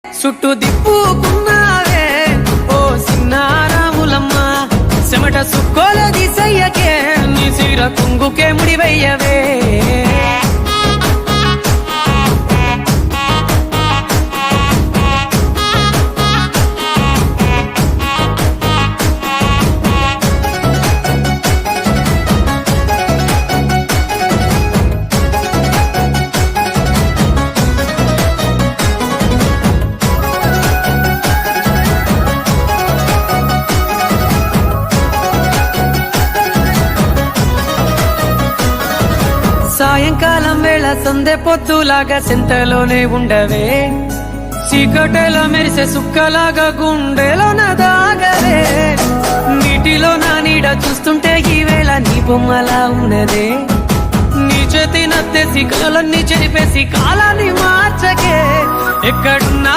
చుట్టూ దిప్పుకున్నావే ఓ సిన్నారాములమ్మ చెమట సుక్కోల దిశయ్యకే నీ సిర కుంగుకే ముడివయ్యవే సాయంకాలం వేళ సందె పొద్దులాగా సింతలోనే ఉండవే చీకటిలో మెరిసే సుక్కలాగా గుండెలోన దాగవే నీటిలో నా నీడ చూస్తుంటే ఈ వేళ నీ బొమ్మలా ఉన్నదే నీ చేతి నత్తేసి కలలన్నీ చెరిపేసి కాలాన్ని మార్చకే ఎక్కడున్నా